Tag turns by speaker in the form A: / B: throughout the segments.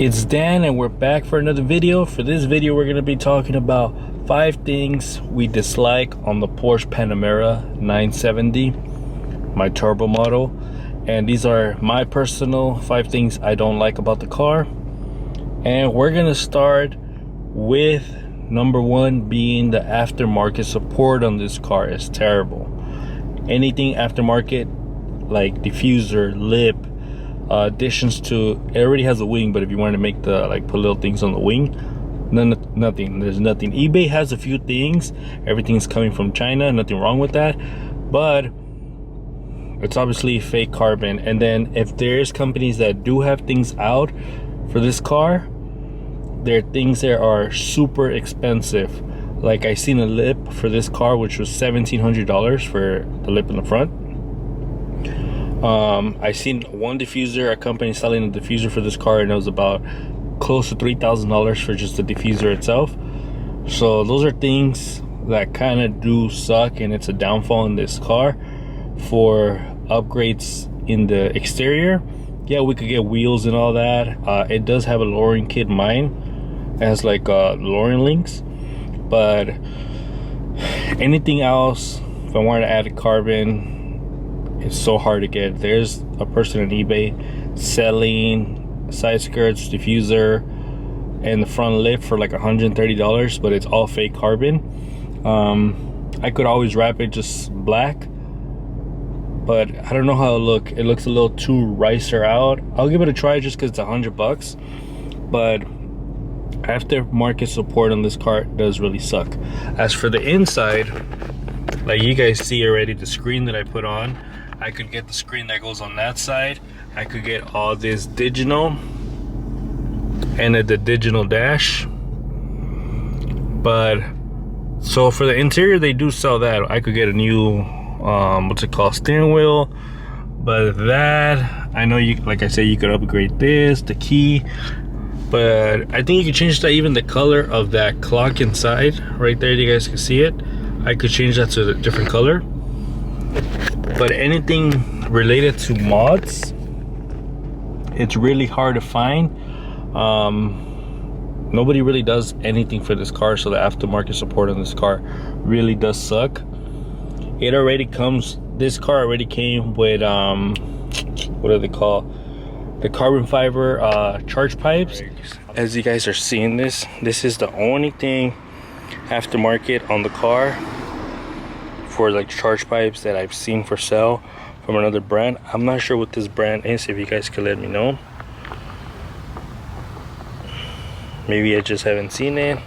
A: It's Dan and we're back for another video. For this video we're going to be talking about 5 things we dislike on the Porsche Panamera 970, my turbo model. And these are my personal 5 things I don't like about the car. And we're going to start with number 1 being the aftermarket support on this car is terrible. Anything aftermarket like diffuser, lip, additions to it already has a wing, but if you want to make the put little things on the wing, nothing. There's nothing. eBay has a few things. Everything's coming from China, nothing wrong with that, but it's obviously fake carbon. And then if there's companies that do have things out for this car, there are things that are super expensive. Like I seen a lip for this car which was $1,700 for the lip in the front. I seen one diffuser, a company selling a diffuser for this car, and it was about close to $3,000 for just the diffuser itself. So those are things that kind of do suck, and it's a downfall in this car. For upgrades in the exterior, yeah, we could get wheels and all that. It does have a lowering kit. Mine it has lowering links, but anything else, if I wanted to add a carbon, it's so hard to get. There's a person on eBay selling side skirts, diffuser, and the front lip for like $130, but it's all fake carbon. I could always wrap it just black, but I don't know how it'll look. It looks a little too ricer out. I'll give it a try just because it's $100, but aftermarket support on this car does really suck. As for the inside, like you guys see already, the screen that I put on, I could get the screen that goes on that side. I could get all this digital and the digital dash. But so for the interior, they do sell that. I could get a new what's it called, steering wheel. But that, I know you, like I said, you could upgrade this, the key. But I think you can change that, even the color of that clock inside right there, you guys can see it. I could change that to a different color. But anything related to mods, it's really hard to find. Nobody really does anything for this car, so the aftermarket support on this car really does suck. It already comes, this car already came with what do they call, the carbon fiber charge pipes. As you guys are seeing, this is the only thing aftermarket on the car for like charge pipes that I've seen for sale from another brand. I'm not sure what this brand is. If you guys could let me know, maybe I just haven't seen it.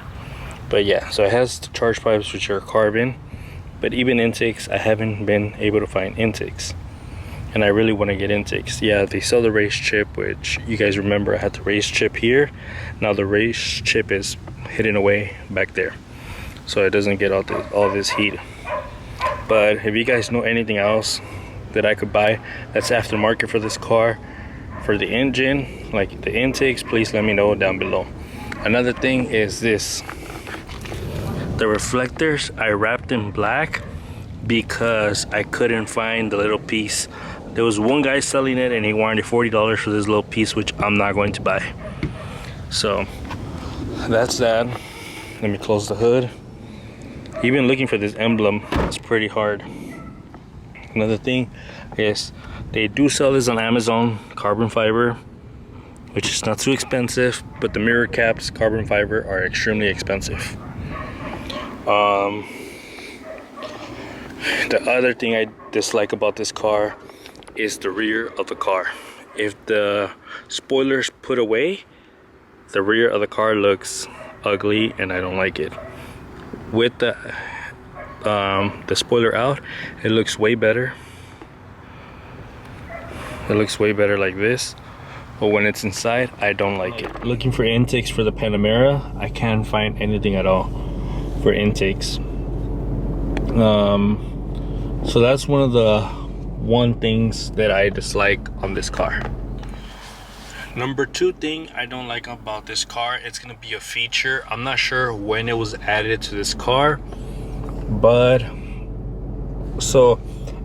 A: But yeah, so it has the charge pipes which are carbon, but even intakes, I haven't been able to find intakes, and I really want to get intakes. Yeah, they sell the race chip, which you guys remember I had the race chip here. Now the race chip is hidden away back there, so it doesn't get all this heat. But if you guys know anything else that I could buy that's aftermarket for this car, for the engine, like the intakes, please let me know down below. Another thing is this, the reflectors, I wrapped in black because I couldn't find the little piece. There was one guy selling it and he wanted $40 for this little piece, which I'm not going to buy. So that's that. Let me close the hood. Even looking for this emblem is pretty hard. Another thing is they do sell this on Amazon, carbon fiber, which is not too expensive, but the mirror caps, carbon fiber, are extremely expensive. The other thing I dislike about this car is the rear of the car. If the spoiler's put away, the rear of the car looks ugly and I don't like it. With the spoiler out, it looks way better. It looks way better like this, but when it's inside, I don't like it. Looking for intakes for the Panamera, I can't find anything at all for intakes. So that's one of the things that I dislike on this car. Number 2 thing I don't like about this car, it's gonna be a feature. I'm not sure when it was added to this car, but so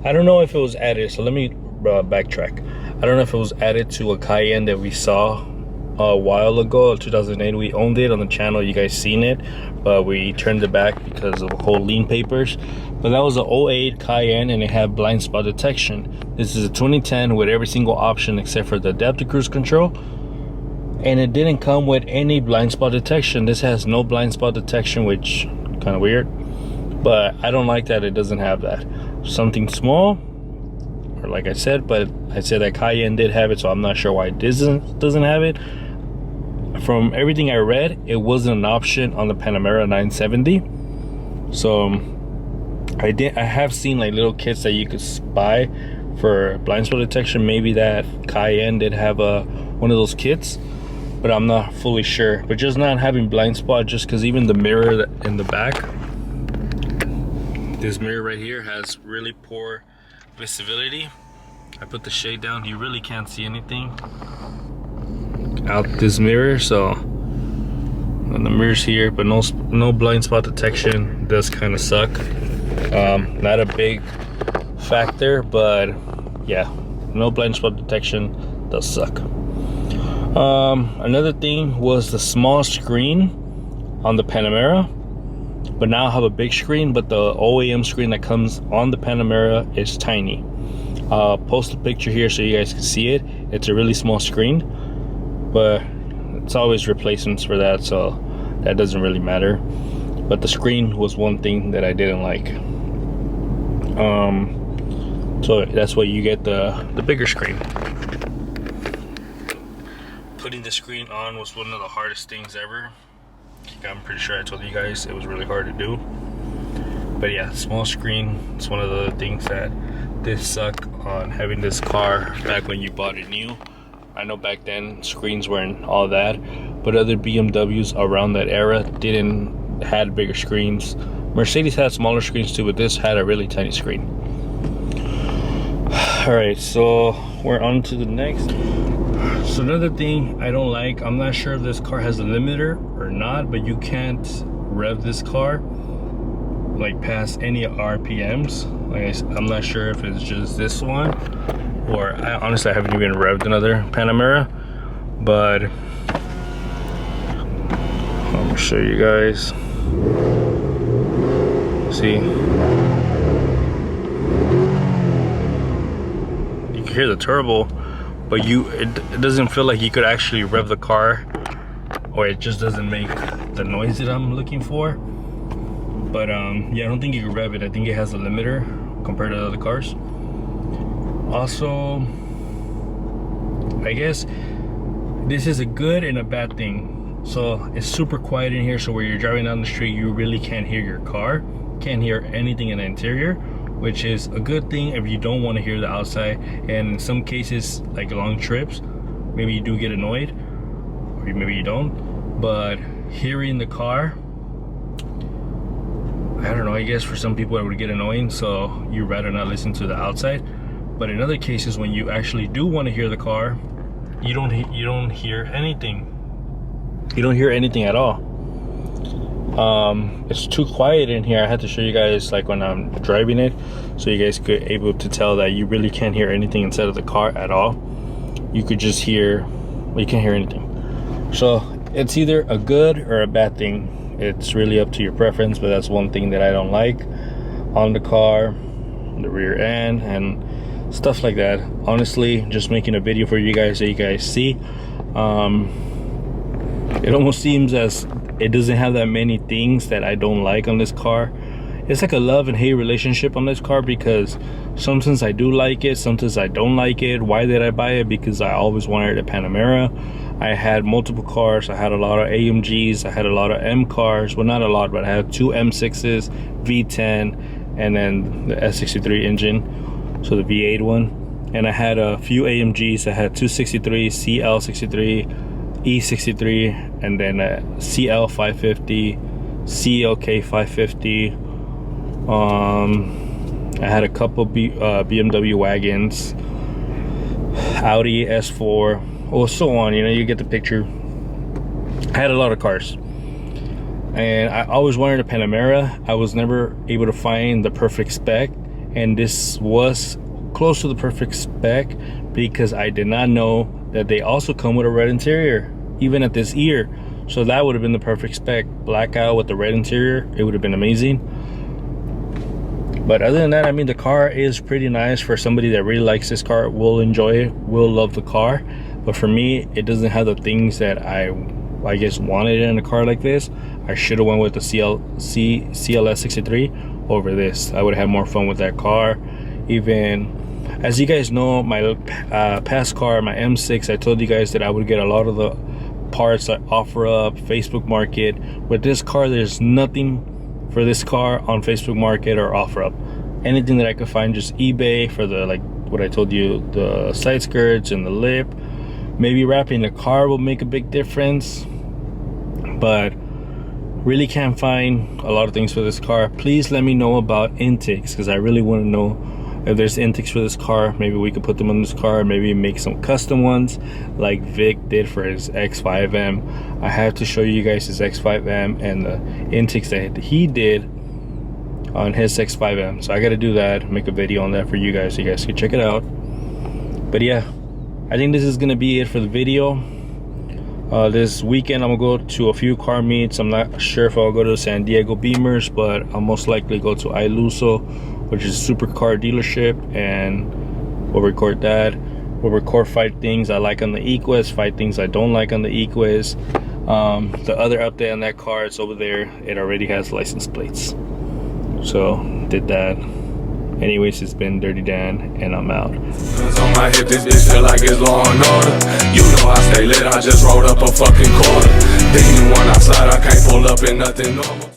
A: I don't know if it was added. So let me backtrack. I don't know if it was added to a Cayenne that we saw a while ago, 2008. We owned it on the channel, you guys seen it, but we turned it back because of the whole lien papers. But that was an 08 Cayenne, and it had blind spot detection. This is a 2010 with every single option except for the adaptive cruise control, and it didn't come with any blind spot detection. This has no blind spot detection, which kind of weird, but I don't like that it doesn't have that. Something small, or like I said, but I said that Cayenne did have it, so I'm not sure why it doesn't have it. From everything I read, it wasn't an option on the Panamera 970. So I have seen like little kits that you could buy for blind spot detection. Maybe that Cayenne did have one of those kits, but I'm not fully sure. But just not having blind spot, just because even the mirror in the back, this mirror right here has really poor visibility. I put the shade down, you really can't see anything out this mirror. So, and the mirror's here, but no blind spot detection. It does kind of suck. Not a big factor, but yeah, no blind spot detection does suck. Another thing was the small screen on the Panamera, but now I have a big screen, but the OEM screen that comes on the Panamera is tiny. I'll post a picture here so you guys can see it. It's a really small screen, but it's always replacements for that, so that doesn't really matter. But the screen was one thing that I didn't like. So that's why you get the bigger screen. Putting the screen on was one of the hardest things ever. I'm pretty sure I told you guys it was really hard to do. But yeah, small screen, it's one of the things that did suck on having this car back when you bought it new. I know back then screens weren't all that, but other BMWs around that era had bigger screens. Mercedes had smaller screens too, but this had a really tiny screen. Alright, so we're on to the next. So another thing I don't like, I'm not sure if this car has a limiter or not, but you can't rev this car like past any RPMs. I'm not sure if it's just this one, or honestly I haven't even revved another Panamera, but I'm gonna show you guys. See, you can hear the turbo, but it doesn't feel like you could actually rev the car, or it just doesn't make the noise that I'm looking for. But yeah, I don't think you can rev it. I think it has a limiter compared to other cars. Also, I guess this is a good and a bad thing. So it's super quiet in here, so where you're driving down the street, you really can't hear your car, can't hear anything in the interior, which is a good thing if you don't want to hear the outside. And in some cases, like long trips, maybe you do get annoyed, or maybe you don't. But hearing the car, I don't know, I guess for some people it would get annoying, so you'd rather not listen to the outside. But in other cases, when you actually do want to hear the car, you don't hear anything. You don't hear anything at all. It's too quiet in here. I had to show you guys like when I'm driving it, so you guys could able to tell that you really can't hear anything inside of the car at all. You could just hear, well, you can't hear anything. So it's either a good or a bad thing. It's really up to your preference, but that's one thing that I don't like on the car, the rear end and stuff like that. Honestly, just making a video for you guys so you guys see. It almost seems as it doesn't have that many things that I don't like on this car. It's like a love and hate relationship on this car, because sometimes I do like it, sometimes I don't like it. Why did I buy it? Because I always wanted a Panamera. I had multiple cars. I had a lot of AMGs. I had a lot of M cars. Well, not a lot, but I had 2 M6s, V10, and then the S63 engine, so the V8 one. And I had a few AMGs. I had 263, CL63, E63, and then a CL550, CLK 550. I had a couple BMW wagons, Audi S4, or so on. You know, you get the picture. I had a lot of cars, and I always wanted a Panamera. I was never able to find the perfect spec, and this was close to the perfect spec because I did not know that they also come with a red interior. even at this ear. So that would have been the perfect spec. Blackout with the red interior, it would have been amazing. But other than that, I mean, the car is pretty nice. For somebody that really likes this car, will enjoy it, will love the car. But for me, it doesn't have the things that I guess wanted in a car like this. I should have went with the CLS 63 over this. I would have had more fun with that car. Even as you guys know, my past car, my M6, I told you guys that I would get a lot of the parts like OfferUp, Facebook Market. With this car, there's nothing for this car on Facebook Market or OfferUp. Anything that I could find, just eBay for the, like what I told you, the side skirts and the lip. Maybe wrapping the car will make a big difference, but really can't find a lot of things for this car. Please let me know about intakes, because I really want to know if there's intakes for this car. Maybe we could put them on this car, maybe make some custom ones like Vic did for his X5M. I have to show you guys his X5M and the intakes that he did on his X5M. So I got to do that, make a video on that for you guys so you guys can check it out. But yeah, I think this is gonna be it for the video. This weekend I'm gonna go to a few car meets. I'm not sure if I'll go to San Diego Beamers, but I'll most likely go to Iluso, which is a supercar dealership, and we'll record that. We'll record 5 things I like on the Equus, 5 things I don't like on the Equus. The other update on that car, it's over there. It already has license plates, so did that. Anyways, it's been Dirty Dan, and I'm out. On my hip, this bitch feel like it's Law and Order. You know I stay lit, I just rolled up a fucking quarter. Then you want outside, I can't pull up in nothing normal.